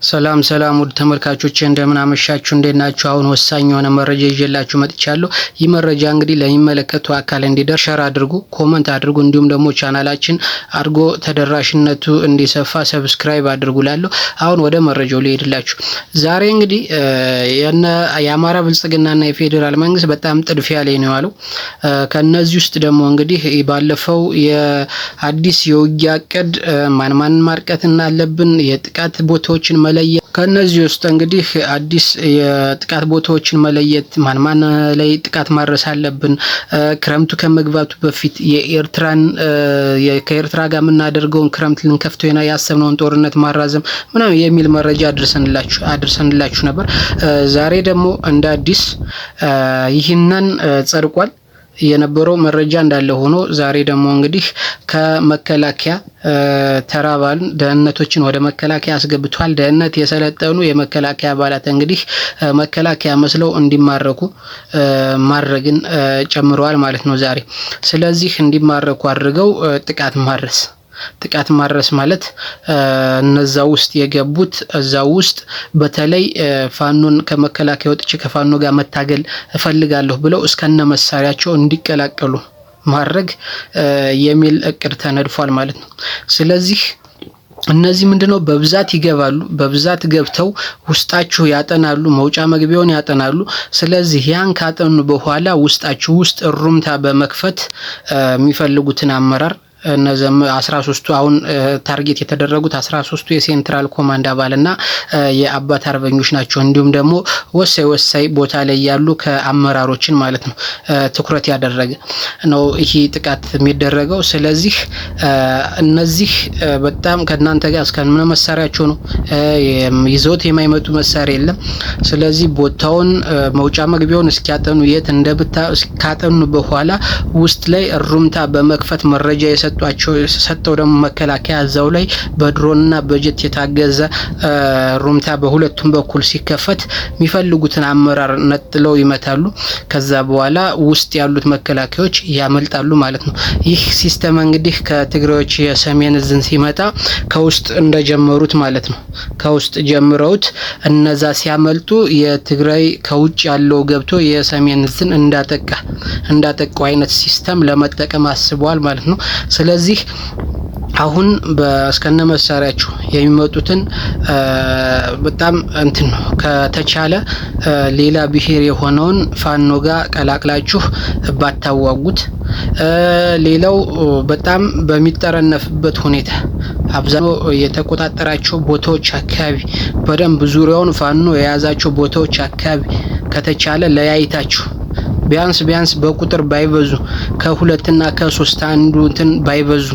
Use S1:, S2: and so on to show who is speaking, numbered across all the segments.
S1: ሰላም ሰላም ውድ ተመልካቾች እንደምን አመሻችሁ እንደናችሁ። አሁን ወሳኝ የሆነ መረጃ ይዤላችሁ መጥቻለሁ። ይህ መረጃ እንግዲህ ለሚመለከተው አካል እንዲደርስ ሼር አድርጉ፣ ኮሜንት አድርጉ፣ እንዲሁም ደግሞ ቻናላችን አድርጎ ተደራሽነቱ እንዲሰፋ ሰብስክራይብ አድርጉላለሁ። አሁን ወደ መረጃው ልሄድላችሁ። ዛሬ እንግዲህ የአማራ ብልጽግናና የፌዴራል መንግስት በጣም ጥድፊያ ላይ ነው ያለው። ከነዚህ ውስጥ ደግሞ እንግዲህ ባለፈው የአዲስ የውጊያ እቅድ ማን ማርቀት እናለብን የጥቃት ቦታዎችን መለየት ከነዚህ ውስጥ እንግዲህ አዲስ የጥቃት ቦታዎችን መለየት ማን ላይ ጥቃት ማድረስ አለብን፣ ክረምቱ ከመግባቱ በፊት ከኤርትራ ጋር የምናደርገውን ክረምት ልንከፍተው ያሰብነውን ጦርነት ማራዘም ምናምን የሚል መረጃ አድርሰንላችሁ ነበር። ዛሬ ደግሞ እንደ አዲስ ይህንን ጸድቋል። የነበረው መረጃ እንዳለ ሆኖ ዛሬ ደግሞ እንግዲህ ከመከላከያ ተራባል ደህንነቶችን ወደ መከላከያ አስገብቷል። ደህንነት የሰለጠኑ የመከላከያ አባላት እንግዲህ መከላከያ መስለው እንዲማረኩ ማድረግን ጨምረዋል ማለት ነው ዛሬ። ስለዚህ እንዲማረኩ አድርገው ጥቃት ማድረስ ማለት እነዛ ውስጥ የገቡት እዛው ውስጥ በተለይ ፋኖን ከመከላከያ ወጥቼ ከፋኖ ጋር መታገል እፈልጋለሁ ብለው እስከነ መሳሪያቸው እንዲቀላቀሉ ማድረግ የሚል እቅድ ተነድፏል ማለት ነው። ስለዚህ እነዚህ ምንድነው በብዛት ይገባሉ። በብዛት ገብተው ውስጣችሁ ያጠናሉ፣ መውጫ መግቢያውን ያጠናሉ። ስለዚህ ያን ካጠኑ በኋላ ውስጣችሁ ውስጥ ሩምታ በመክፈት የሚፈልጉትን አመራር እነዚህም 13ቱ አሁን ታርጌት የተደረጉት 13ቱ የሴንትራል ኮማንድ አባልና የአባት አርበኞች ናቸው። እንዲሁም ደግሞ ወሳይ ቦታ ላይ ያሉ ከአመራሮችን ማለት ነው ትኩረት ያደረገ ነው ይሄ ጥቃት የሚደረገው። ስለዚህ እነዚህ በጣም ከናንተ ጋር እስከነ መሳሪያቸው ነው ይዘውት የማይመጡ መሳሪያ የለም። ስለዚህ ቦታውን መውጫ መግቢያውን እስኪያጠኑ የት እስካጠኑ በኋላ ውስጥ ላይ ሩምታ በመክፈት መረጃ ሰጠው ደግሞ መከላከያ እዛው ላይ በድሮንና በጀት የታገዘ ሩምታ በሁለቱም በኩል ሲከፈት የሚፈልጉትን አመራር ነጥለው ይመታሉ። ከዛ በኋላ ውስጥ ያሉት መከላከያዎች ያመልጣሉ ማለት ነው። ይህ ሲስተም እንግዲህ ከትግራዮች የሰሜን እዝን ሲመጣ ከውስጥ እንደጀመሩት ማለት ነው። ከውስጥ ጀምረውት እነዛ ሲያመልጡ የትግራይ ከውጭ ያለው ገብቶ የሰሜን እዝን እንዳጠቃው አይነት ሲስተም ለመጠቀም አስበዋል ማለት ነው። ስለዚህ አሁን በእስከነ መሳሪያቸው የሚመጡትን በጣም ነው ከተቻለ ሌላ ብሔር የሆነውን ፋኖ ጋር ቀላቅላችሁ ባታዋጉት። ሌላው በጣም በሚጠረነፍበት ሁኔታ አብዛኛው የተቆጣጠራቸው ቦታዎች አካባቢ በደንብ ዙሪያውን ፋኖ የያዛቸው ቦታዎች አካባቢ ከተቻለ ለያይታችሁ ቢያንስ በቁጥር ባይበዙ ከ2 እና ከ3 አንዱ ባይበዙ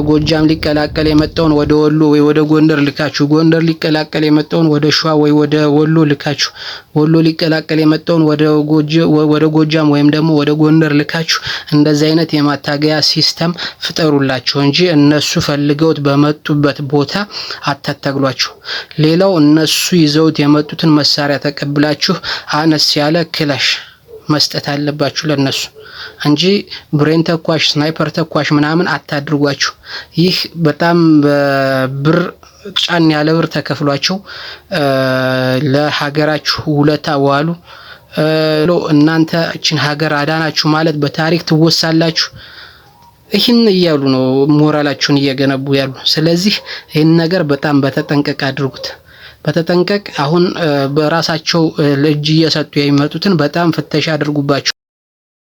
S1: ጎጃም ሊቀላቀል የመጣውን ወደ ወሎ ወይ ወደ ጎንደር ልካችሁ፣ ጎንደር ሊቀላቀል የመጣውን ወደ ሸዋ ወይ ወደ ወሎ ልካችሁ፣ ወሎ ሊቀላቀል የመጣውን ወደ ጎጃም ወይም ደግሞ ወደ ጎንደር ልካችሁ እንደዚህ አይነት የማታገያ ሲስተም ፍጠሩላቸው እንጂ እነሱ ፈልገውት በመጡበት ቦታ አታታግሏቸው። ሌላው እነሱ ይዘውት የመጡትን መሳሪያ ተቀብላችሁ አነስ ያለ ክላሽ መስጠት አለባችሁ ለነሱ እንጂ ብሬን ተኳሽ ስናይፐር ተኳሽ ምናምን አታድርጓቸው። ይህ በጣም በብር ጫን ያለ ብር ተከፍሏቸው ለሀገራችሁ ውለታ ዋሉ። እናንተ እቺን ሀገር አዳናችሁ ማለት በታሪክ ትወሳላችሁ። ይህን እያሉ ነው ሞራላችሁን እየገነቡ ያሉ። ስለዚህ ይህን ነገር በጣም በተጠንቀቅ አድርጉት። በተጠንቀቅ አሁን በራሳቸው ለእጅ እየሰጡ የሚመጡትን በጣም ፍተሻ አድርጉባቸው።